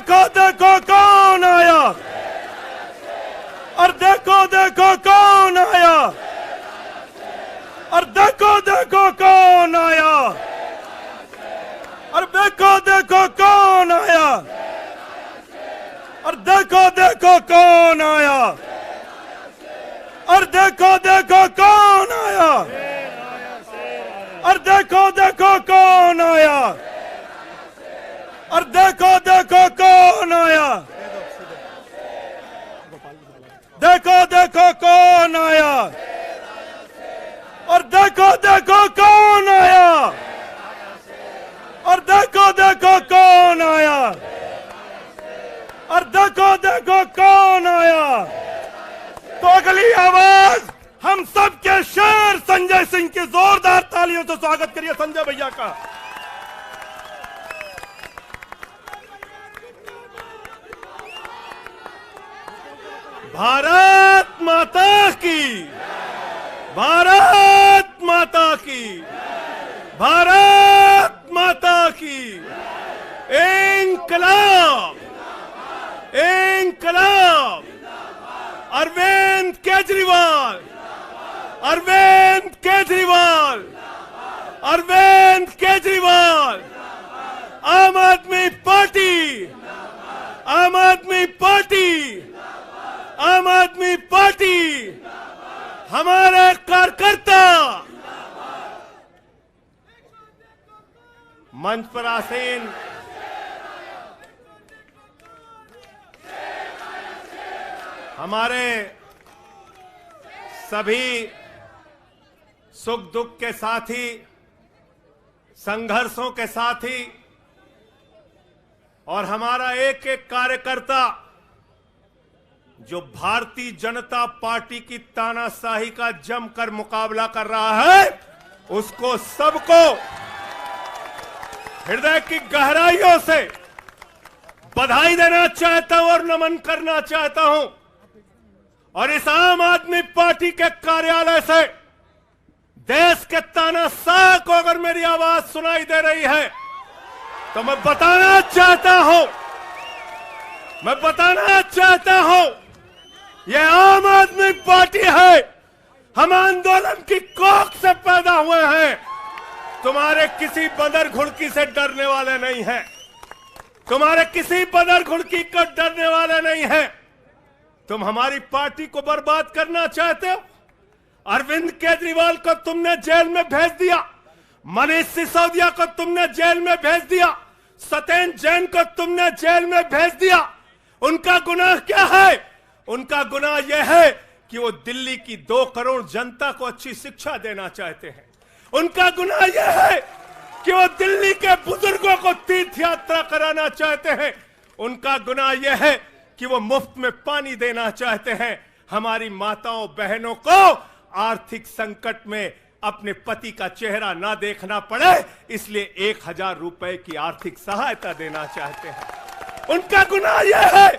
देखो देखो कौन आया, और देखो देखो कौन आया, और देखो देखो कौन आया, और देखो देखो कौन आया, और देखो देखो कौन आया, और देखो देखो कौन आया, और देखो देखो कौन आया, और देखो देखो कौन आया, देखो देखो कौन आया, और देखो देखो कौन आया, और देखो देखो कौन आया, और देखो देखो कौन आया। तो अगली आवाज हम सब के शेर संजय सिंह की जोरदार तालियों से स्वागत करिए संजय भैया का। भारत माता की, भारत माता की, भारत माता की। इंकलाब, इंकलाब। अरविंद केजरीवाल, अरविंद केजरीवाल, अरविंद केजरीवाल। आम आदमी पार्टी, आम आदमी पार्टी, आम आदमी पार्टी। हमारे कार्यकर्ता मंच पर आसीन हमारे सभी सुख दुख के साथी, संघर्षों के साथी, और हमारा एक एक कार्यकर्ता जो भारतीय जनता पार्टी की तानाशाही का जमकर मुकाबला कर रहा है, उसको सबको हृदय की गहराइयों से बधाई देना चाहता हूं और नमन करना चाहता हूं। और इस आम आदमी पार्टी के कार्यालय से देश के तानाशाह को अगर मेरी आवाज सुनाई दे रही है तो मैं बताना चाहता हूं, मैं बताना चाहता हूं, यह आम आदमी पार्टी है। हम आंदोलन की कोख से पैदा हुए हैं। तुम्हारे किसी बंदर घुड़की से डरने वाले नहीं हैं, तुम्हारे किसी बंदर घुड़की को डरने वाले नहीं हैं। तुम हमारी पार्टी को बर्बाद करना चाहते हो। अरविंद केजरीवाल को तुमने जेल में भेज दिया, मनीष सिसोदिया को तुमने जेल में भेज दिया, सत्येंद्र जैन को तुमने जेल में भेज दिया। उनका गुनाह क्या है? उनका गुनाह यह है कि वो दिल्ली की 2 करोड़ जनता को अच्छी शिक्षा देना चाहते हैं। उनका गुनाह यह है कि वो दिल्ली के बुजुर्गों को तीर्थ यात्रा कराना चाहते हैं। उनका गुनाह यह है कि वो मुफ्त में पानी देना चाहते हैं। हमारी माताओं बहनों को आर्थिक संकट में अपने पति का चेहरा ना देखना पड़े, इसलिए 1000 रुपए की आर्थिक सहायता देना चाहते हैं। उनका गुनाह यह है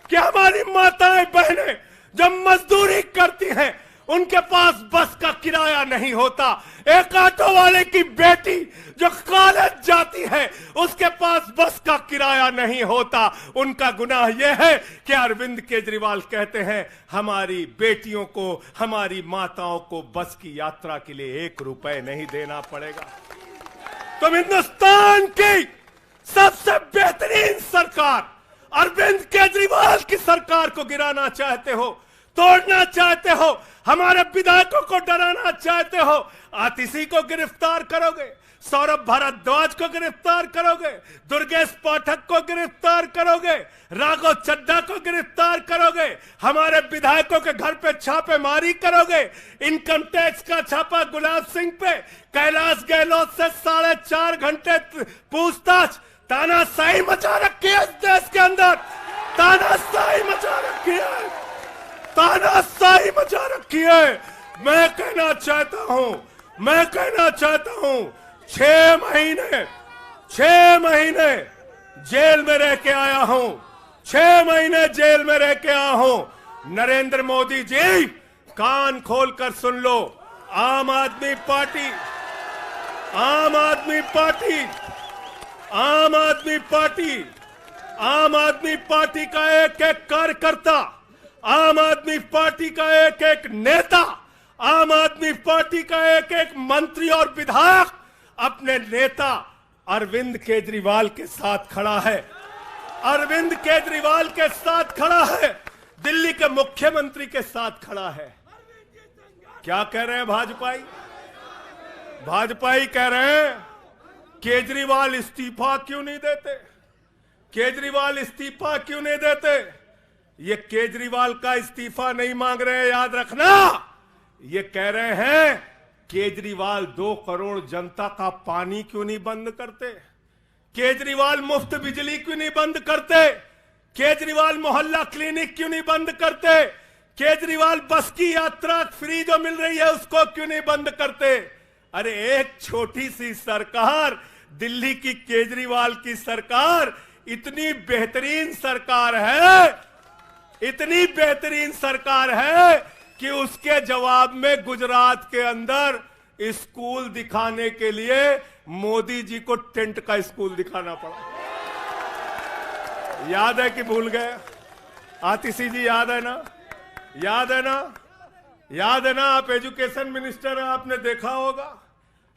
कि हमारी माताएं बहनें जब मजदूरी करती हैं, उनके पास बस का किराया नहीं होता। एक ऑटो वाले की बेटी जो कॉलेज जाती है, उसके पास बस का किराया नहीं होता। उनका गुनाह यह है कि अरविंद केजरीवाल कहते हैं हमारी बेटियों को, हमारी माताओं को बस की यात्रा के लिए 1 रुपए नहीं देना पड़ेगा। तुम हिंदुस्तान की सबसे बेहतरीन सरकार अरविंद केजरीवाल की सरकार को गिराना चाहते हो, तोड़ना चाहते हो, हमारे विधायकों को डराना चाहते हो। आतिशी को गिरफ्तार करोगे, सौरभ भारद्वाज को गिरफ्तार करोगे, दुर्गेश पाठक को गिरफ्तार करोगे, राघव चड्ढा को गिरफ्तार करोगे, हमारे विधायकों के घर पे छापेमारी करोगे, इनकम टैक्स का छापा गुलाब सिंह पे, कैलाश गहलोत से 4.5 घंटे पूछताछ। तानाशाही मचा रखी है इस देश के अंदर, तानाशाही मचा रखी है, तानाशाही मचा रखी है। मैं कहना चाहता हूं, मैं कहना चाहता हूं, 6 महीने जेल में रह के आया हूं, 6 महीने जेल में रह के आया हूं। नरेंद्र मोदी जी, कान खोलकर सुन लो, आम आदमी पार्टी, आम आदमी पार्टी, आम आदमी पार्टी आम आदमी पार्टी का एक एक कार्यकर्ता, आम आदमी पार्टी का एक एक नेता, आम आदमी पार्टी का एक एक मंत्री और विधायक अपने नेता अरविंद केजरीवाल के साथ खड़ा है। अरविंद केजरीवाल के साथ खड़ा है, दिल्ली के मुख्यमंत्री के साथ खड़ा है। क्या कह रहे हैं भाजपाई? भाजपाई कह रहे हैं केजरीवाल इस्तीफा क्यों नहीं देते, केजरीवाल इस्तीफा क्यों नहीं देते। ये केजरीवाल का इस्तीफा नहीं मांग रहे हैं, याद रखना। ये कह रहे हैं केजरीवाल 2 करोड़ जनता का पानी क्यों नहीं बंद करते, केजरीवाल मुफ्त बिजली क्यों नहीं बंद करते, केजरीवाल मोहल्ला क्लिनिक क्यों नहीं बंद करते, केजरीवाल बस की यात्रा फ्री जो मिल रही है उसको क्यों नहीं बंद करते। अरे एक छोटी सी सरकार, दिल्ली की केजरीवाल की सरकार इतनी बेहतरीन सरकार है, इतनी बेहतरीन सरकार है कि उसके जवाब में गुजरात के अंदर स्कूल दिखाने के लिए मोदी जी को टेंट का स्कूल दिखाना पड़ा। याद है कि भूल गए? आतिशी जी याद है ना? याद है ना? याद है ना? आप एजुकेशन मिनिस्टर हैं, आपने देखा होगा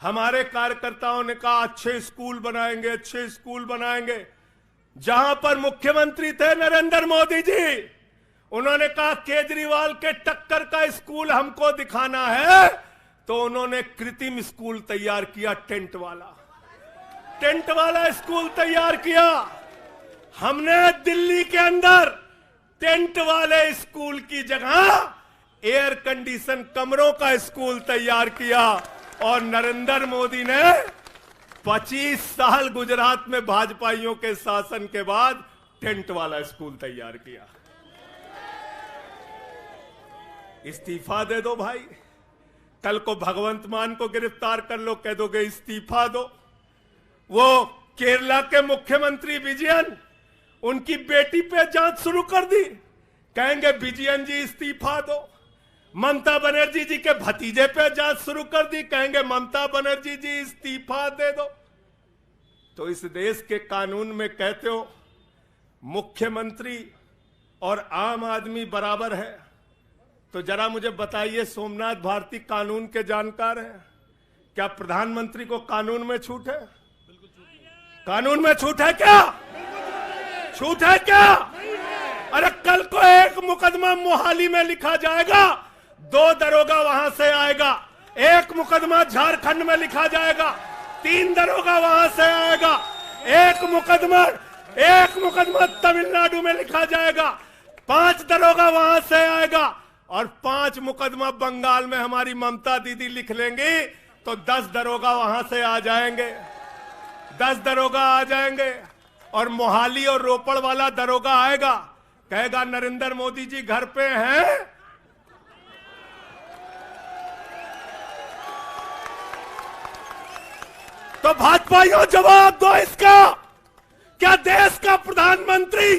हमारे कार्यकर्ताओं ने कहा अच्छे स्कूल बनाएंगे, अच्छे स्कूल बनाएंगे। जहां पर मुख्यमंत्री थे नरेंद्र मोदी जी, उन्होंने कहा केजरीवाल के टक्कर का स्कूल हमको दिखाना है, तो उन्होंने कृत्रिम स्कूल तैयार किया, टेंट वाला स्कूल तैयार किया। हमने दिल्ली के अंदर टेंट वाले स्कूल की जगह एयर कंडीशन कमरों का स्कूल तैयार किया। और नरेंद्र मोदी ने 25 साल गुजरात में भाजपाइयों के शासन के बाद टेंट वाला स्कूल तैयार किया। इस्तीफा दे दो भाई, कल को भगवंत मान को गिरफ्तार कर लो, कह दोगे इस्तीफा दो। वो केरला के मुख्यमंत्री विजयन, उनकी बेटी पे जांच शुरू कर दी, कहेंगे विजयन जी इस्तीफा दो। ममता बनर्जी जी के भतीजे पे जांच शुरू कर दी, कहेंगे ममता बनर्जी जी इस्तीफा दे दो। तो इस देश के कानून में कहते हो मुख्यमंत्री और आम आदमी बराबर है, तो जरा मुझे बताइए, सोमनाथ भारती कानून के जानकार हैं, क्या प्रधानमंत्री को कानून में छूट है? कानून में छूट है क्या? छूट है क्या? अरे कल को एक मुकदमा मोहाली में लिखा जाएगा, 2 दरोगा वहां से आएगा, एक मुकदमा झारखंड में लिखा जाएगा, 3 दरोगा वहां से आएगा, एक मुकदमा तमिलनाडु में लिखा जाएगा, 5 दरोगा वहां से आएगा, और 5 मुकदमा बंगाल में हमारी ममता दीदी लिख लेंगी, तो 10 दरोगा वहां से आ जाएंगे, 10 दरोगा आ जाएंगे। और मोहाली और रोपड़ वाला दरोगा आएगा, कहेगा नरेंद्र मोदी जी घर पे हैं, तो भाजपाइयों जवाब दो इसका। क्या देश का प्रधानमंत्री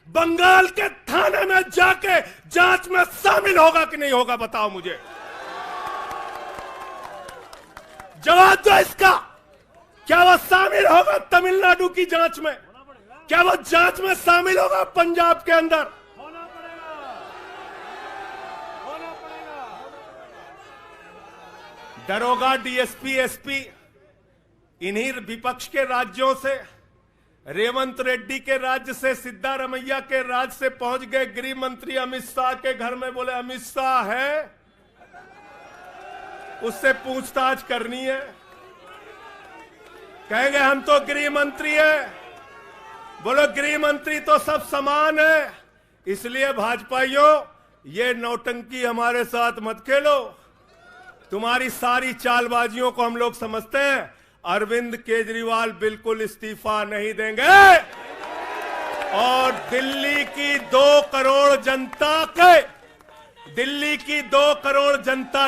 बंगाल के थाने में जाके जांच में शामिल होगा कि नहीं होगा? बताओ मुझे, जवाब दो इसका। क्या वो शामिल होगा तमिलनाडु की जांच में? क्या वो जांच में शामिल होगा पंजाब के अंदर? दरोगा, डीएसपी, एसपी इन्हीं विपक्ष के राज्यों से, रेवंत रेड्डी के राज्य से, सिद्धारमैया के राज्य से पहुंच गए गृह मंत्री अमित शाह के घर में। बोले अमित शाह है, उससे पूछताछ करनी है। कहेंगे हम तो गृह मंत्री है। बोलो गृह मंत्री तो सब समान है। इसलिए भाजपाइयों, ये नौटंकी हमारे साथ मत खेलो। तुम्हारी सारी चालबाजियों को हम लोग समझते हैं। अरविंद केजरीवाल बिल्कुल इस्तीफा नहीं देंगे, और दिल्ली की 2 करोड़ जनता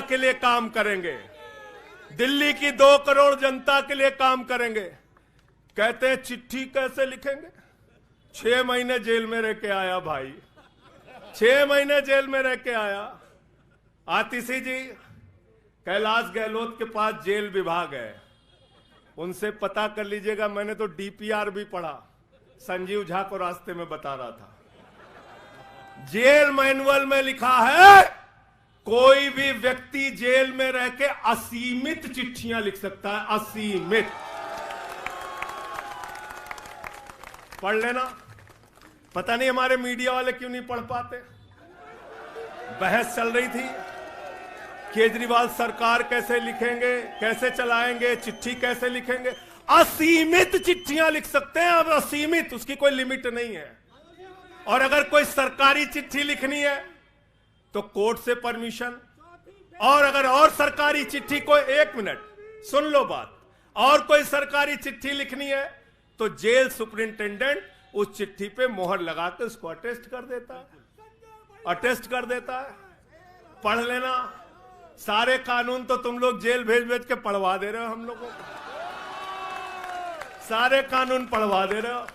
के लिए काम करेंगे। दिल्ली की 2 करोड़ जनता के लिए काम करेंगे। कहते हैं चिट्ठी कैसे लिखेंगे? 6 महीने जेल में रह के आया भाई, 6 महीने जेल में रह के आया। आतिशी जी, कैलाश गहलोत के पास जेल विभाग है, उनसे पता कर लीजिएगा। मैंने तो डीपीआर भी पढ़ा, संजीव झा को रास्ते में बता रहा था, जेल मैनुअल में लिखा है कोई भी व्यक्ति जेल में रह के असीमित चिट्ठियां लिख सकता है, असीमित। पढ़ लेना। पता नहीं हमारे मीडिया वाले क्यों नहीं पढ़ पाते। बहस चल रही थी, केजरीवाल सरकार कैसे लिखेंगे, कैसे चलाएंगे, चिट्ठी कैसे लिखेंगे। असीमित चिट्ठियां लिख सकते हैं अब, असीमित, उसकी कोई लिमिट नहीं है। और अगर कोई सरकारी चिट्ठी लिखनी है तो कोर्ट से परमिशन, और अगर और सरकारी चिट्ठी को, एक मिनट सुन लो बात, और कोई सरकारी चिट्ठी लिखनी है तो जेल सुपरिंटेंडेंट उस चिट्ठी पे मोहर लगा के उसको अटेस्ट कर देता है, अटेस्ट कर देता है। पढ़ लेना। सारे कानून तो तुम लोग जेल भेज भेज के पढ़वा दे रहे हो हम लोगों को, सारे कानून पढ़वा दे रहे हो,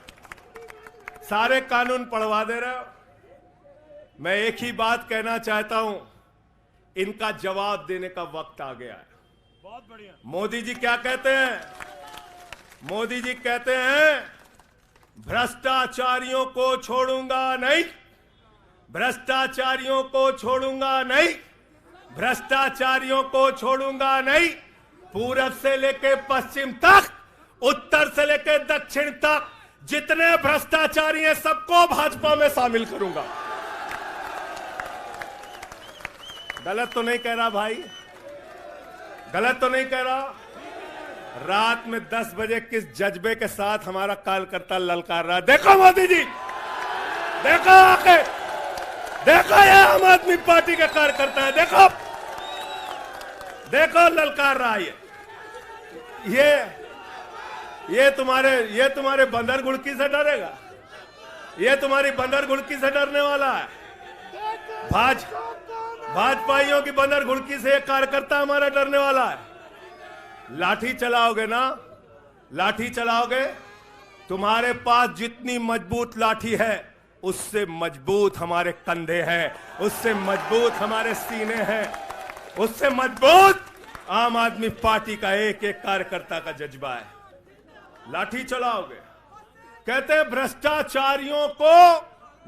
सारे कानून पढ़वा दे रहे हो। मैं एक ही बात कहना चाहता हूं, इनका जवाब देने का वक्त आ गया है। बहुत बढ़िया। मोदी जी क्या कहते हैं? मोदी जी कहते हैं भ्रष्टाचारियों को छोड़ूंगा नहीं, भ्रष्टाचारियों को छोड़ूंगा नहीं, भ्रष्टाचारियों को छोड़ूंगा नहीं। पूरब से लेके पश्चिम तक, उत्तर से लेके दक्षिण तक जितने भ्रष्टाचारी हैं सबको भाजपा में शामिल करूंगा। गलत तो नहीं कह रहा भाई? गलत तो नहीं कह रहा? रात में 10 बजे किस जज्बे के साथ हमारा कार्यकर्ता ललकार रहा है। देखो मोदी जी, देखो आके, देखो ये आम आदमी पार्टी के कार्यकर्ता है, देखो देखो ललकार रहा है। ये तुम्हारे बंदर गुड़की से डरेगा? ये तुम्हारी बंदर गुड़की से डरने वाला है? भाजपाइयों की बंदर गुड़की से एक कार्यकर्ता हमारा डरने वाला है? लाठी चलाओगे ना, लाठी चलाओगे। तुम्हारे पास जितनी मजबूत लाठी है उससे मजबूत हमारे कंधे हैं, उससे मजबूत हमारे सीने हैं, उससे मजबूत आम आदमी पार्टी का एक एक कार्यकर्ता का जज्बा है। लाठी चलाओगे। कहते हैं भ्रष्टाचारियों को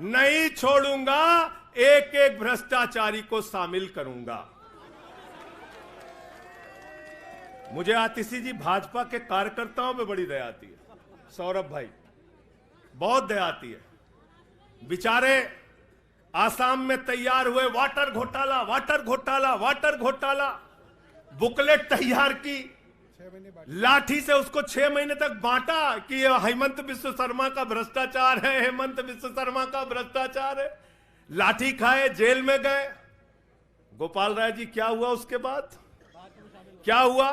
नहीं छोड़ूंगा, एक एक भ्रष्टाचारी को शामिल करूंगा। मुझे आतिशी जी भाजपा के कार्यकर्ताओं पे बड़ी दया आती है, सौरभ भाई, बहुत दया आती है। बेचारे आसाम में तैयार हुए वाटर घोटाला, वाटर घोटाला, वाटर घोटाला, बुकलेट तैयार की, लाठी से उसको 6 महीने तक बांटा कि हेमंत बिस्व शर्मा का भ्रष्टाचार है, हेमंत बिस्व शर्मा का भ्रष्टाचार है। लाठी खाए, जेल में गए। गोपाल राय जी क्या हुआ उसके बाद? क्या हुआ?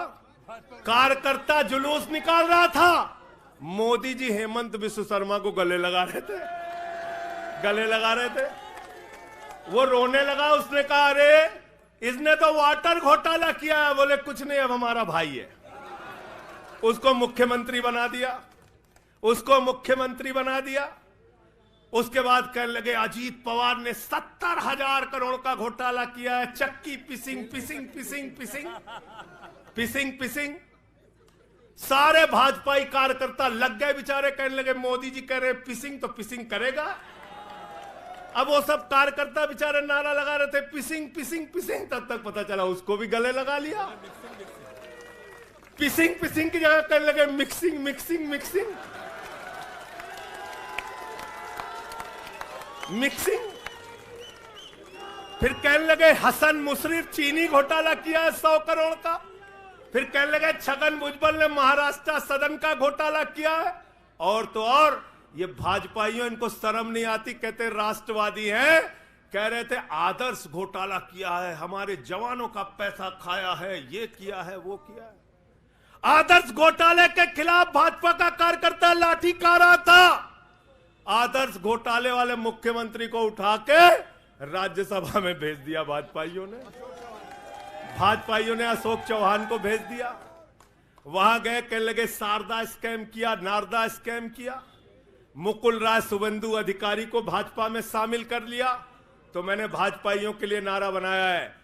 कार्यकर्ता जुलूस निकाल रहा था, मोदी जी हेमंत बिस्व शर्मा को गले लगा रहे थे, गले लगा रहे थे। वो रोने लगा, उसने कहा अरे इसने तो वाटर घोटाला किया है। बोले कुछ नहीं, अब हमारा भाई है। उसको मुख्यमंत्री बना दिया, उसको मुख्यमंत्री बना दिया। उसके बाद कहने लगे अजीत पवार ने 70,000 करोड़ का घोटाला किया है, चक्की पिसिंग पिसिंग पिसिंग पिसिंग पिसिंग पिसिंग। सारे भाजपाई कार्यकर्ता लग गए बेचारे, कहने लगे मोदी जी कह रहे पिसिंग तो पिसिंग करेगा। अब वो सब कार्यकर्ता बेचारे नारा लगा रहे थे पिसिंग पिसिंग पिसिंग, तब तक पता चला उसको भी गले लगा लिया। पिसिंग पिसिंग की जगह कहने लगे मिक्सिंग मिक्सिंग मिक्सिंग मिक्सिंग। फिर कहने लगे हसन मुशर्रफ चीनी घोटाला किया है 100 करोड़ का। फिर कहने लगे छगन भुजबल ने महाराष्ट्र सदन का घोटाला किया है। और तो और ये भाजपाइयों, इनको शर्म नहीं आती, कहते राष्ट्रवादी हैं, कह रहे थे आदर्श घोटाला किया है, हमारे जवानों का पैसा खाया है, ये किया है, वो किया है। आदर्श घोटाले के खिलाफ भाजपा का कार्यकर्ता लाठी खा रहा था। आदर्श घोटाले वाले मुख्यमंत्री को उठा के राज्यसभा में भेज दिया भाजपाइयों ने। भाजपाइयों ने अशोक चौहान को भेज दिया। वहां गए, कहने लगे शारदा स्कैम किया, नारदा स्कैम किया। मुकुल राय शुभेंदु अधिकारी को भाजपा में शामिल कर लिया। तो मैंने भाजपाइयों के लिए नारा बनाया है,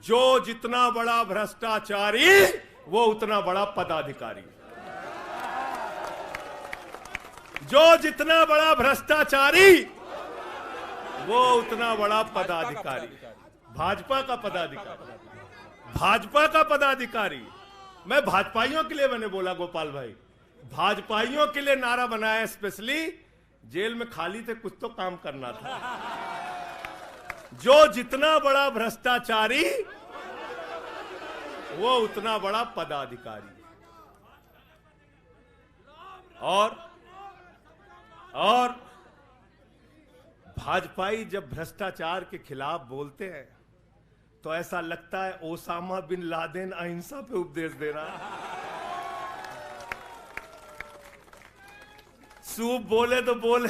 जो जितना बड़ा भ्रष्टाचारी वो उतना बड़ा पदाधिकारी। जो जितना बड़ा भ्रष्टाचारी वो उतना बड़ा पदाधिकारी। भाजपा का पदाधिकारी, भाजपा का पदाधिकारी। मैं भाजपाइयों के लिए मैंने बोला गोपाल भाई, भाजपाइयों के लिए नारा बनाया स्पेशली। जेल में खाली थे, कुछ तो काम करना था। जो जितना बड़ा भ्रष्टाचारी वो उतना बड़ा पदाधिकारी। और भाजपाई जब भ्रष्टाचार के खिलाफ बोलते हैं तो ऐसा लगता है ओसामा बिन लादेन अहिंसा पे उपदेश दे रहा है। सूप बोले तो बोले,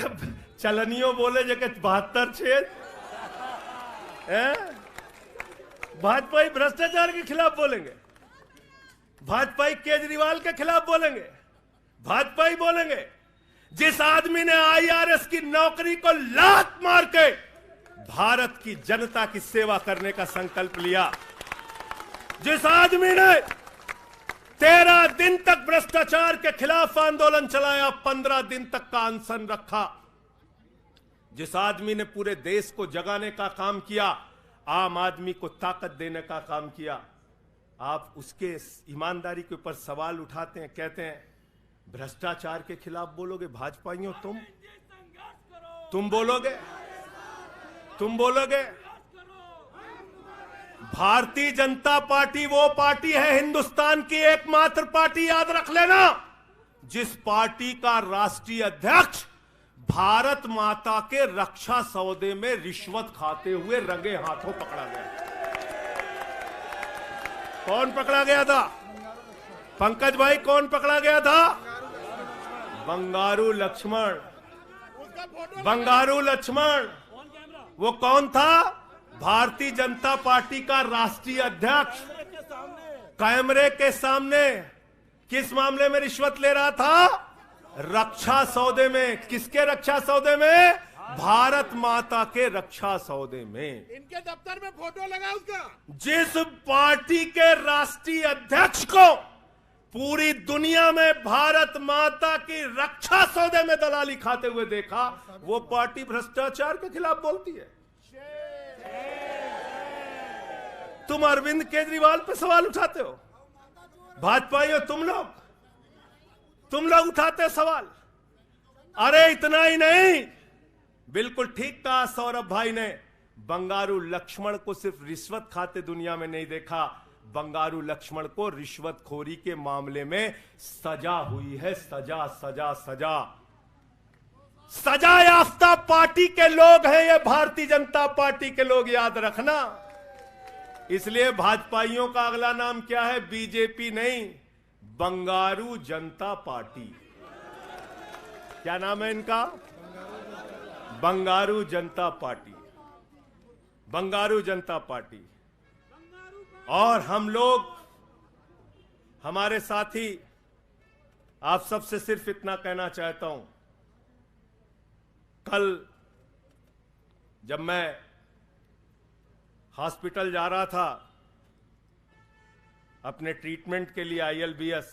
चलनियों बोले जगह 72 छेद। भाजपाई भ्रष्टाचार के खिलाफ बोलेंगे, भाजपाई केजरीवाल के खिलाफ बोलेंगे, भाजपाई बोलेंगे जिस आदमी ने आईआरएस की नौकरी को लात मार के भारत की जनता की सेवा करने का संकल्प लिया, जिस आदमी ने 13 दिन तक भ्रष्टाचार के खिलाफ आंदोलन चलाया, 15 दिन तक का अनशन रखा, जिस आदमी ने पूरे देश को जगाने का काम किया, आम आदमी को ताकत देने का काम किया, आप उसके ईमानदारी के ऊपर सवाल उठाते हैं, कहते हैं भ्रष्टाचार के खिलाफ बोलोगे। भाजपाइयों तुम बोलोगे, तुम बोलोगे। भारतीय जनता पार्टी वो पार्टी है, हिंदुस्तान की एकमात्र पार्टी, याद रख लेना, जिस पार्टी का राष्ट्रीय अध्यक्ष भारत माता के रक्षा सौदे में रिश्वत खाते हुए रंगे हाथों पकड़ा गया। कौन पकड़ा गया था? पंकज भाई, कौन पकड़ा गया था? बंगारू लक्ष्मण। बंगारू लक्ष्मण वो कौन था? भारतीय जनता पार्टी का राष्ट्रीय अध्यक्ष। कैमरे के सामने किस मामले में रिश्वत ले रहा था? रक्षा सौदे में। किसके रक्षा सौदे में? भारत माता के रक्षा सौदे में। इनके दफ्तर में फोटो लगा उसका। जिस पार्टी के राष्ट्रीय अध्यक्ष को पूरी दुनिया में भारत माता की रक्षा सौदे में दलाली खाते हुए देखा, वो पार्टी भ्रष्टाचार के खिलाफ बोलती है। तुम अरविंद केजरीवाल पे सवाल उठाते हो, भाजपाइयों तुम लोग उठाते हो सवाल। अरे इतना ही नहीं, बिल्कुल ठीक कहा सौरभ भाई ने, बंगारू लक्ष्मण को सिर्फ रिश्वत खाते दुनिया में नहीं देखा, बंगारू लक्ष्मण को रिश्वतखोरी के मामले में सजा हुई है। सजा सजा सजा सजा याफ्ता पार्टी के लोग हैं ये भारतीय जनता पार्टी के लोग, याद रखना। इसलिए भाजपाइयों का अगला नाम क्या है? बीजेपी नहीं, बंगारू जनता पार्टी। क्या नाम है इनका? बंगारू जनता पार्टी। बंगारू जनता पार्टी। और हम लोग, हमारे साथी, आप सबसे सिर्फ इतना कहना चाहता हूं, कल जब मैं हॉस्पिटल जा रहा था अपने ट्रीटमेंट के लिए ILBS,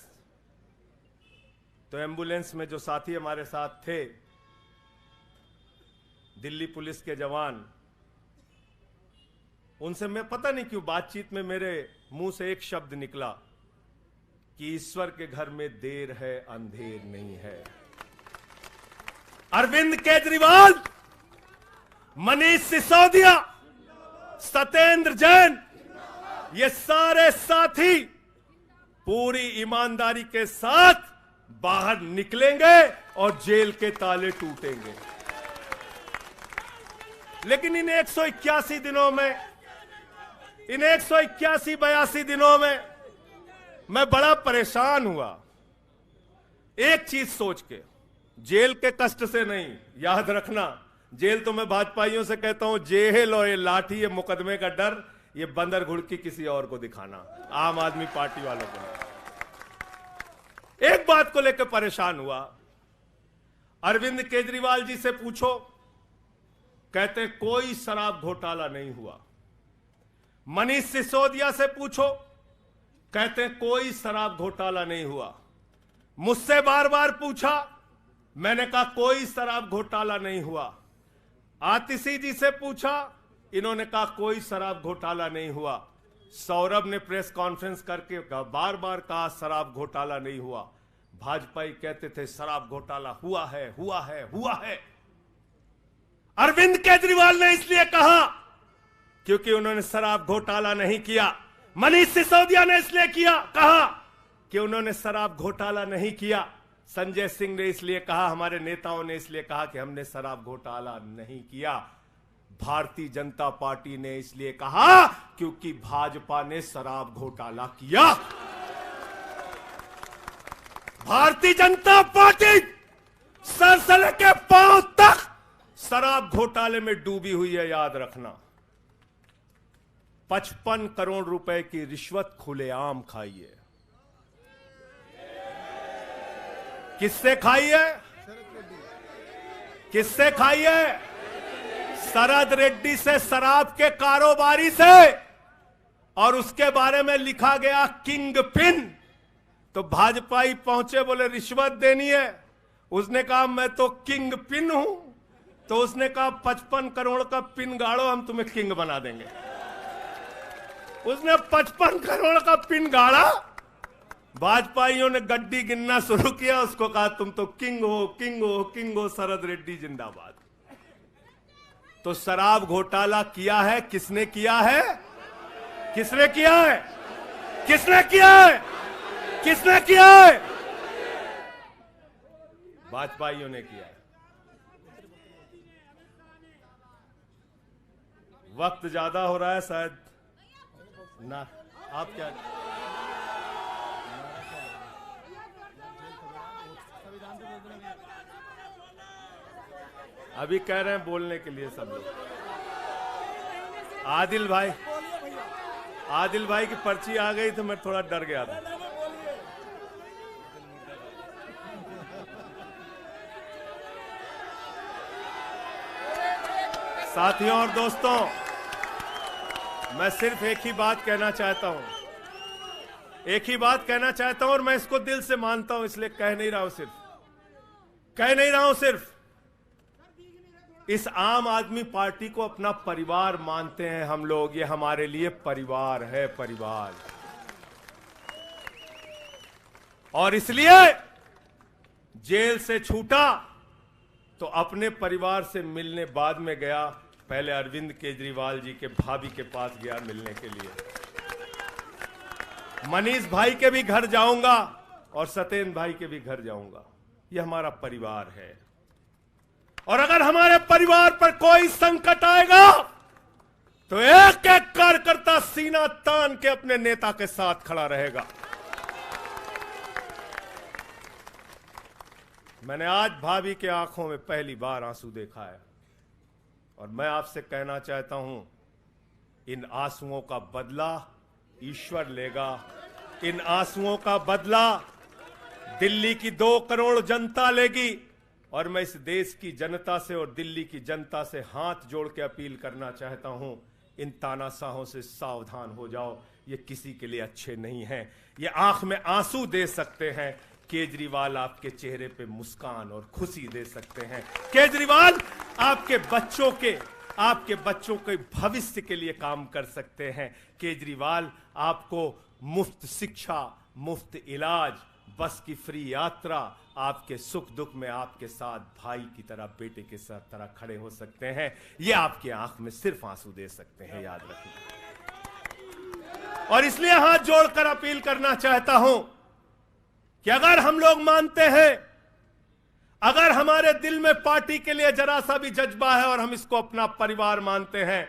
तो एम्बुलेंस में जो साथी हमारे साथ थे, दिल्ली पुलिस के जवान, उनसे मैं पता नहीं क्यों बातचीत में मेरे मुंह से एक शब्द निकला कि ईश्वर के घर में देर है अंधेर नहीं है। अरविंद केजरीवाल, मनीष सिसोदिया, सत्येंद्र जैन, ये सारे साथी पूरी ईमानदारी के साथ बाहर निकलेंगे और जेल के ताले टूटेंगे। लेकिन इन 181 दिनों में, इन 181-82 दिनों में मैं बड़ा परेशान हुआ एक चीज सोच के, जेल के कष्ट से नहीं, याद रखना, जेल तो मैं भाजपाइयों से कहता हूं, जेल और ये लाठी, ये मुकदमे का डर, ये बंदर घुड़की किसी और को दिखाना, आम आदमी पार्टी वालों को। एक बात को लेकर परेशान हुआ, अरविंद केजरीवाल जी से पूछो, कहते कोई शराब घोटाला नहीं हुआ। मनीष सिसोदिया से पूछो, कहते कोई शराब घोटाला नहीं हुआ। मुझसे बार बार पूछा, मैंने कहा कोई शराब घोटाला नहीं हुआ। आतिशी जी से पूछा, इन्होंने कहा कोई शराब घोटाला नहीं हुआ। सौरभ ने प्रेस कॉन्फ्रेंस करके बार बार कहा शराब घोटाला नहीं हुआ। भाजपाई कहते थे शराब घोटाला हुआ है, हुआ है, हुआ है। अरविंद केजरीवाल ने इसलिए कहा क्योंकि उन्होंने शराब घोटाला नहीं किया। मनीष सिसोदिया ने इसलिए कहा कि उन्होंने शराब घोटाला नहीं किया। संजय सिंह ने इसलिए कहा, हमारे नेताओं ने इसलिए कहा कि हमने शराब घोटाला नहीं किया। भारतीय जनता पार्टी ने इसलिए कहा क्योंकि भाजपा ने शराब घोटाला किया। भारतीय जनता पार्टी सर से लेकर पांव तक शराब घोटाले में डूबी हुई है, याद रखना। 55 करोड़ रुपए की रिश्वत खुलेआम खाई है। किससे खाई है? किससे खाई है? शरद रेड्डी से, शराब के कारोबारी से। और उसके बारे में लिखा गया किंग पिन। तो भाजपाई पहुंचे, बोले रिश्वत देनी है। उसने कहा मैं तो किंग पिन हूं। तो उसने कहा 55 करोड़ का पिन गाड़ो, हम तुम्हें किंग बना देंगे। उसने 55 करोड़ का पिन गाड़ा। भाजपाइयों ने गड्डी गिनना शुरू किया। उसको कहा तुम तो किंग हो, किंग हो, किंग हो, शरद रेड्डी जिंदाबाद। तो शराब घोटाला किया है, किसने किया है? किसने किया है? किसने किया है? किसने किया है? भाजपाइयों ने किया है। वक्त ज्यादा हो रहा है शायद ना, आप क्या? अभी कह रहे हैं बोलने के लिए सब लोग। आदिल भाई की पर्ची आ गई तो मैं थोड़ा डर गया था। साथियों और दोस्तों, मैं सिर्फ एक ही बात कहना चाहता हूं। एक ही बात कहना चाहता हूं और मैं इसको दिल से मानता हूं, इसलिए कह नहीं रहा हूं सिर्फ। इस आम आदमी पार्टी को अपना परिवार मानते हैं हम लोग। ये हमारे लिए परिवार है, परिवार। और इसलिए जेल से छूटा तो अपने परिवार से मिलने बाद में गया। पहले अरविंद केजरीवाल जी के भाभी के पास गया मिलने के लिए। मनीष भाई के भी घर जाऊंगा और सत्येंद्र भाई के भी घर जाऊंगा। ये हमारा परिवार है। और अगर हमारे परिवार पर कोई संकट आएगा तो एक एक कार्यकर्ता सीना तान के अपने नेता के साथ खड़ा रहेगा। मैंने आज भाभी के आंखों में पहली बार आंसू देखा है और मैं आपसे कहना चाहता हूं, इन आंसुओं का बदला ईश्वर लेगा। इन आंसुओं का बदला दिल्ली की 2 करोड़ जनता लेगी। और मैं इस देश की जनता से और दिल्ली की जनता से हाथ जोड़ के अपील करना चाहता हूं, इन तानाशाहों से सावधान हो जाओ। ये किसी के लिए अच्छे नहीं हैं। ये आंख में आंसू दे सकते हैं, केजरीवाल आपके चेहरे पे मुस्कान और खुशी दे सकते हैं। केजरीवाल आपके बच्चों के भविष्य के लिए काम कर सकते हैं। केजरीवाल आपको मुफ्त शिक्षा, मुफ्त इलाज, बस की फ्री यात्रा, आपके सुख दुख में आपके साथ भाई की तरह, बेटे के साथ तरह खड़े हो सकते हैं। ये आपकी आंख में सिर्फ आंसू दे सकते हैं, याद रखना। और इसलिए हाथ जोड़कर अपील करना चाहता हूं कि अगर हम लोग मानते हैं, अगर हमारे दिल में पार्टी के लिए जरा सा भी जज्बा है और हम इसको अपना परिवार मानते हैं,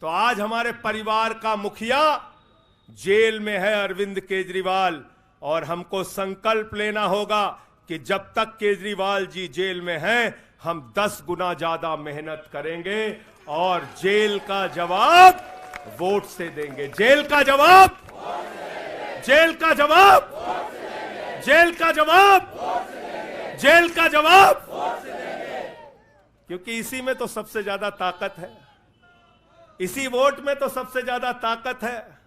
तो आज हमारे परिवार का मुखिया जेल में है, अरविंद केजरीवाल। और हमको संकल्प लेना होगा कि जब तक केजरीवाल जी जेल में हैं, हम 10 गुना ज्यादा मेहनत करेंगे और जेल का जवाब वोट से देंगे। जेल का जवाब क्योंकि इसी में तो सबसे ज्यादा ताकत है, इसी वोट में तो सबसे ज्यादा ताकत है।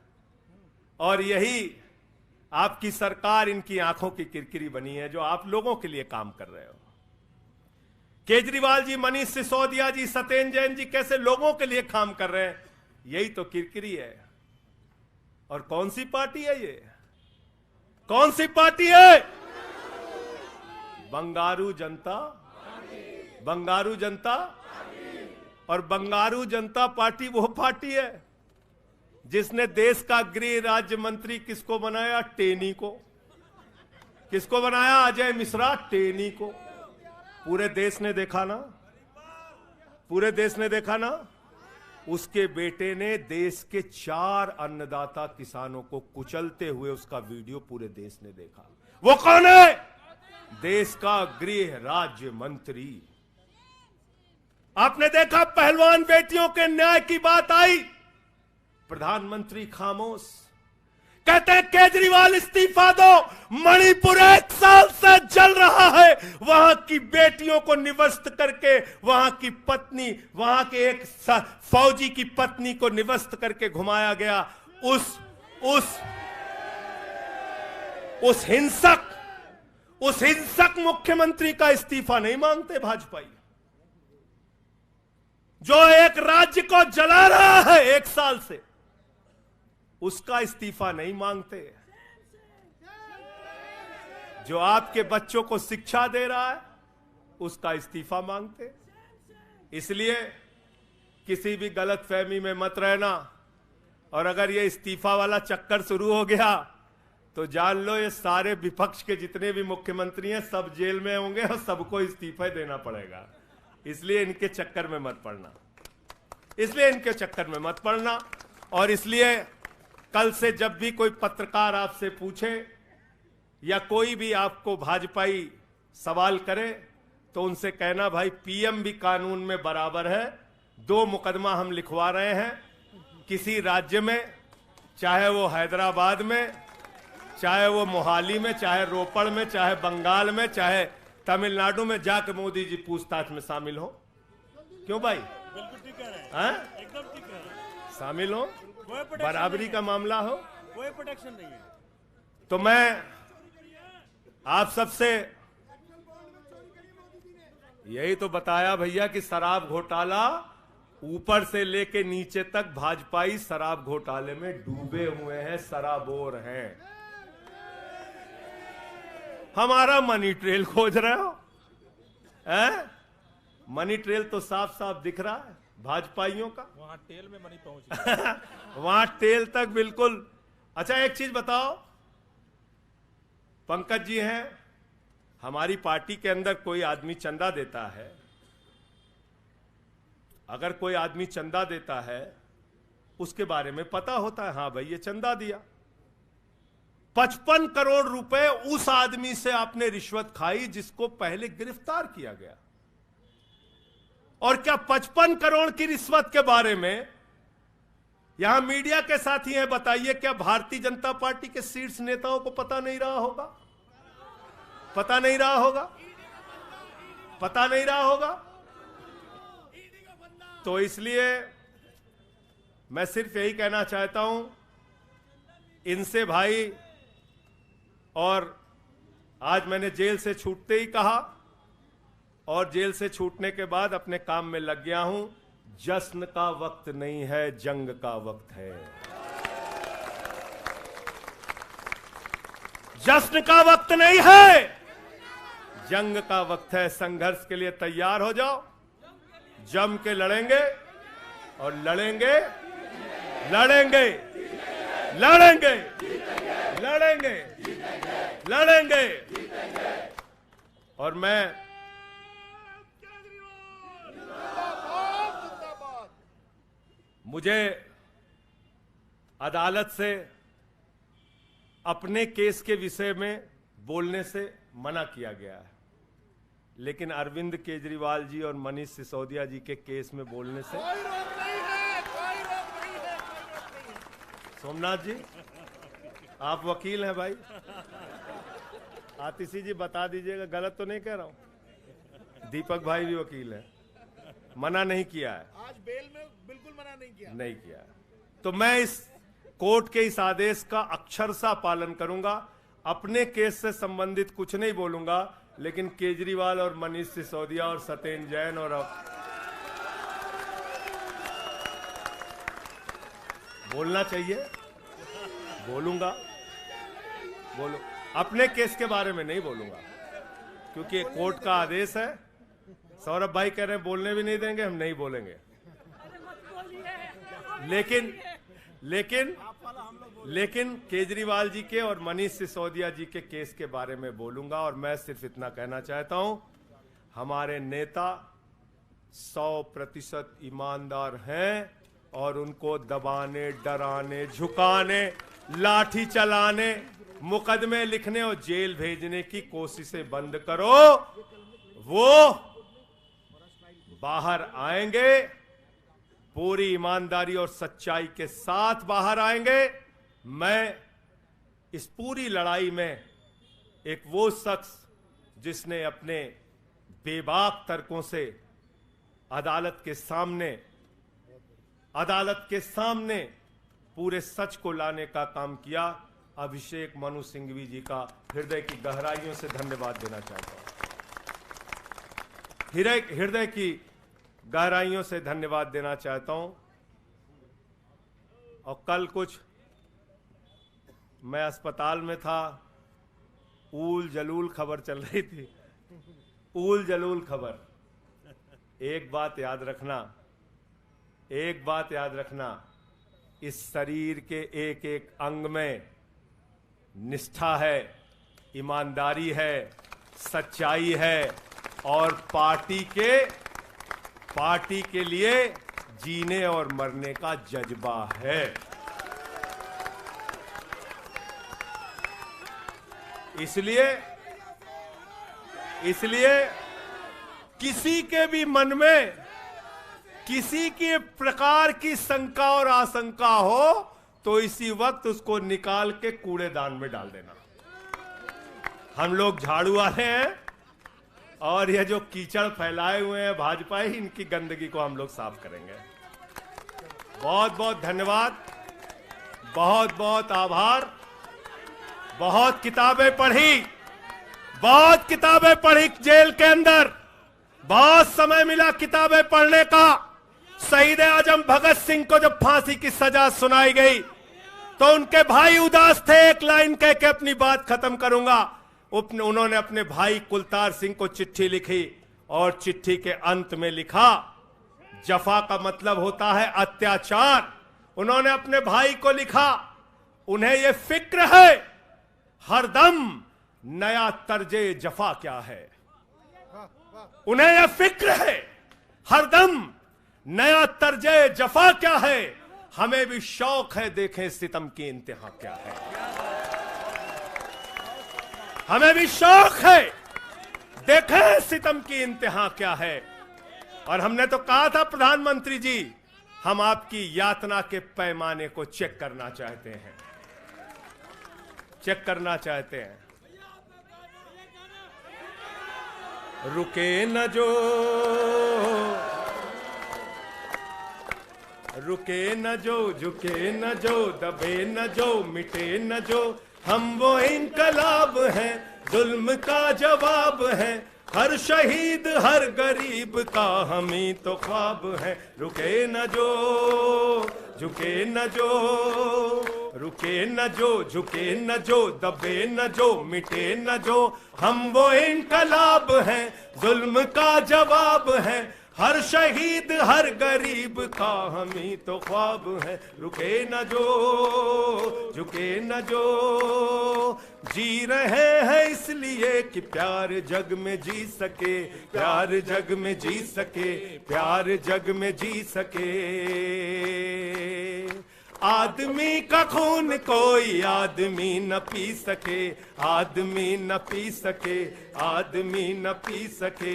और यही आपकी सरकार इनकी आंखों की किरकिरी बनी है, जो आप लोगों के लिए काम कर रहे हो। केजरीवाल जी, मनीष सिसोदिया जी, सत्येंद्र जैन जी कैसे लोगों के लिए काम कर रहे हैं, यही तो किरकिरी है। और कौन सी पार्टी है ये? कौन सी पार्टी है? बंगारू जनता, बंगारू जनता। और बंगारू जनता पार्टी वो पार्टी है जिसने देश का गृह राज्य मंत्री किसको बनाया? टेनी को। किसको बनाया? अजय मिश्रा टेनी को। पूरे देश ने देखा ना, पूरे देश ने देखा ना। उसके बेटे ने देश के 4 अन्नदाता किसानों को कुचलते हुए उसका वीडियो पूरे देश ने देखा। वो कौन है? देश का गृह राज्य मंत्री। आपने देखा पहलवान बेटियों के न्याय की बात आई, प्रधानमंत्री खामोश। कहते हैं केजरीवाल इस्तीफा दो, मणिपुर 1 साल से जल रहा है, वहां की बेटियों को निवस्त करके, वहां की पत्नी, वहां के एक फौजी की पत्नी को निवस्त करके घुमाया गया। उस हिंसक मुख्यमंत्री का इस्तीफा नहीं मांगते भाजपाई, जो एक राज्य को जला रहा है 1 साल से, उसका इस्तीफा नहीं मांगते। जो आपके बच्चों को शिक्षा दे रहा है उसका इस्तीफा मांगते। इसलिए किसी भी गलतफहमी में मत रहना। और अगर ये इस्तीफा वाला चक्कर शुरू हो गया तो जान लो ये सारे विपक्ष के जितने भी मुख्यमंत्री हैं सब जेल में होंगे और सबको इस्तीफा देना पड़ेगा। इसलिए इनके चक्कर में मत पड़ना, इसलिए इनके चक्कर में मत पड़ना। और इसलिए कल से जब भी कोई पत्रकार आपसे पूछे या कोई भी आपको भाजपाई सवाल करे तो उनसे कहना, भाई पीएम भी कानून में बराबर है। 2 मुकदमा हम लिखवा रहे हैं किसी राज्य में, चाहे वो हैदराबाद में, चाहे वो मोहाली में, चाहे रोपड़ में, चाहे बंगाल में, चाहे तमिलनाडु में, जाकर मोदी जी पूछताछ में शामिल हो। क्यों भाई? बिल्कुल ठीक कह रहे हैं, एकदम ठीक कह रहे हैं। शामिल हो, बराबरी का मामला हो, कोई प्रोटेक्शन नहीं है। तो मैं आप सबसे यही तो बताया भैया कि शराब घोटाला ऊपर से लेके नीचे तक भाजपाई शराब घोटाले में डूबे हुए हैं, सराबोर हैं। हमारा मनी ट्रेल खोज रहे हो? मनी ट्रेल तो साफ साफ दिख रहा है भाजपाइयों का। वहां टेल में मनी पहुंच वहां टेल तक बिल्कुल। अच्छा एक चीज बताओ, पंकज जी हैं, हमारी पार्टी के अंदर कोई आदमी चंदा देता है, अगर कोई आदमी चंदा देता है उसके बारे में पता होता है, हाँ भाई ये चंदा दिया। 55 करोड़ रुपए उस आदमी से आपने रिश्वत खाई जिसको पहले गिरफ्तार किया गया। और क्या 55 करोड़ की रिश्वत के बारे में यहां मीडिया के साथी हैं, बताइए क्या भारतीय जनता पार्टी के शीर्ष नेताओं को पता नहीं रहा होगा? पता नहीं रहा होगा? पता नहीं रहा होगा? तो इसलिए मैं सिर्फ यही कहना चाहता हूं इनसे भाई, और आज मैंने जेल से छूटते ही कहा और जेल से छूटने के बाद अपने काम में लग गया हूं। जश्न का वक्त नहीं है, जंग का वक्त है। जश्न का वक्त नहीं है, जंग का वक्त है। संघर्ष के लिए तैयार हो जाओ, जम के लड़ेंगे और लड़ेंगे, लड़ेंगे, लड़ेंगे, लड़ेंगे, लड़ेंगे। और मैं मुझे अदालत से अपने केस के विषय में बोलने से मना किया गया है, लेकिन अरविंद केजरीवाल जी और मनीष सिसोदिया जी के केस में बोलने से कोई रोक नहीं है, कोई रोक नहीं है, कोई रोक नहीं है। सोमनाथ जी आप वकील हैं भाई, आतिशी जी बता दीजिएगा, गलत तो नहीं कह रहा हूं। दीपक भाई भी वकील हैं, मना नहीं किया है, आज बेल में बिल्कुल मना नहीं किया, नहीं किया। तो मैं इस कोर्ट के इस आदेश का अक्षरशः पालन करूंगा। अपने केस से संबंधित कुछ नहीं बोलूंगा, लेकिन केजरीवाल और मनीष सिसोदिया और सत्येंद्र जैन और अब बोलना चाहिए, बोलूंगा, बोलो। अपने केस के बारे में नहीं बोलूंगा क्योंकि एक कोर्ट का आदेश है। सौरभ भाई कह रहे हैं बोलने भी नहीं देंगे, हम नहीं बोलेंगे। लेकिन केजरीवाल जी के और मनीष सिसोदिया जी के केस के बारे में बोलूंगा। और मैं सिर्फ इतना कहना चाहता हूं, हमारे नेता 100% ईमानदार हैं और उनको दबाने, डराने, झुकाने, लाठी चलाने, मुकदमे लिखने और जेल भेजने की कोशिशें बंद करो। वो बाहर आएंगे, पूरी ईमानदारी और सच्चाई के साथ बाहर आएंगे। मैं इस पूरी लड़ाई में एक वो शख्स जिसने अपने बेबाक तर्कों से अदालत के सामने पूरे सच को लाने का काम किया, अभिषेक मनु सिंघवी जी का हृदय की गहराइयों से धन्यवाद देना चाहता हूं। हृदय की गहराइयों से धन्यवाद देना चाहता हूं। और कल कुछ मैं अस्पताल में था, ऊल जलूल खबर चल रही थी, ऊल जलूल खबर। एक बात याद रखना, इस शरीर के एक एक अंग में निष्ठा है, ईमानदारी है, सच्चाई है और पार्टी के लिए जीने और मरने का जज्बा है। इसलिए किसी के भी मन में किसी के प्रकार की शंका और आशंका हो तो इसी वक्त उसको निकाल के कूड़ेदान में डाल देना। हम लोग झाड़ू वाले हैं और ये जो कीचड़ फैलाए हुए हैं भाजपा ही, इनकी गंदगी को हम लोग साफ करेंगे। बहुत बहुत धन्यवाद, बहुत बहुत आभार। बहुत किताबें पढ़ी जेल के अंदर, बहुत समय मिला किताबें पढ़ने का। शहीद आजम भगत सिंह को जब फांसी की सजा सुनाई गई तो उनके भाई उदास थे। एक लाइन कह के अपनी बात खत्म करूंगा। उन्होंने अपने भाई कुलतार सिंह को चिट्ठी लिखी और चिट्ठी के अंत में लिखा, जफा का मतलब होता है अत्याचार। उन्होंने अपने भाई को लिखा, उन्हें यह फिक्र है हरदम नया तर्जे जफा क्या है। उन्हें यह फिक्र है हरदम नया तर्जे जफा क्या है। हमें भी शौक है देखें सितम की इंतहा क्या है। हमें भी शौक है देखें सितम की इंतहा क्या है। और हमने तो कहा था प्रधानमंत्री जी, हम आपकी यातना के पैमाने को चेक करना चाहते हैं, रुके न जो, झुके न जो, दबे न जो, मिटे न जो, हम वो इनकलाब हैं, जुल्म का जवाब है। हर शहीद हर गरीब का हम ही तो ख्वाब है। रुके न जो, झुके न जो, रुके न जो, झुके न जो, दबे न जो, मिटे न जो, हम वो इनकलाब हैं, जुल्म का जवाब है। हर शहीद हर गरीब का हम ही तो ख्वाब है। रुके न जो, झुके न जो, जी रहे हैं इसलिए कि प्यार जग में जी सके, प्यार जग में जी सके, प्यार जग में जी सके। आदमी का खून कोई आदमी न पी सके, आदमी न पी सके, आदमी न पी सके।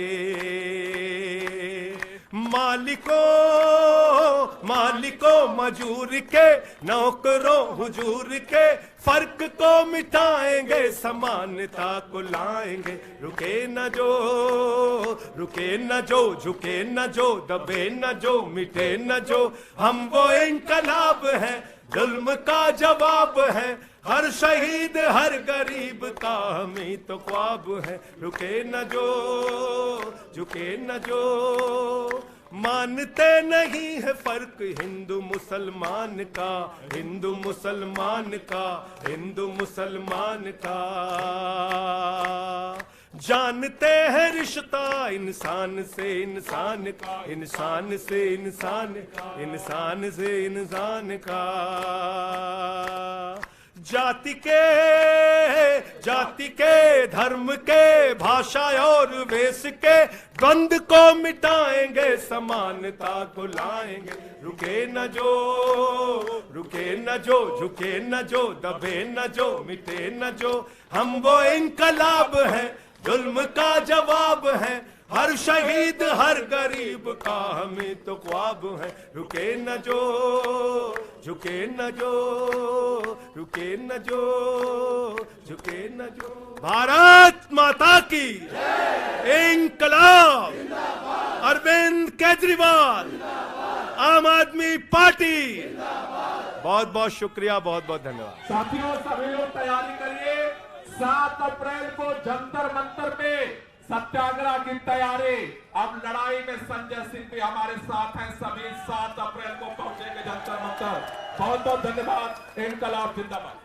मालिकों मजूर के, नौकरों हुजूर के, फर्क को मिटाएंगे, समानता को लाएंगे। रुके न जो, रुके न जो, झुके न जो, दबे न जो, मिटे न जो, हम वो इनकलाब हैं, जुल्म का जवाब है। हर शहीद हर गरीब का हमें तो ख्वाब है, रुके न जो झुके न जो। मानते नहीं है फर्क हिंदू मुसलमान का, हिंदू मुसलमान का, हिंदू मुसलमान का। जानते हैं रिश्ता इंसान से इंसान का, इंसान से इंसान, इंसान से इंसान का। जाति के धर्म के भाषा और वेश के द्वंद को मिटाएंगे, समानता को लाएंगे। रुके न जो रुके न जो, झुके न जो, दबे न जो, मिटे न जो। हम वो इनकलाब है, जुल्म का जवाब है। हर शहीद हर गरीब का हमें तो ख्वाब है, रुके न जो झुके न जो, रुके न जो झुके न जो। भारत माता की इंकलाब, अरविंद केजरीवाल, आम आदमी पार्टी। बहुत बहुत शुक्रिया, बहुत बहुत धन्यवाद। साथियों सभी लोग तैयारी करिए, 7 अप्रैल को जंतर मंतर पे सत्याग्रह की तैयारी। अब लड़ाई में संजय सिंह भी हमारे साथ हैं, सभी 7 अप्रैल को पहुंचेंगे जंतर मंतर। बहुत बहुत धन्यवाद। इंकलाब जिंदाबाद।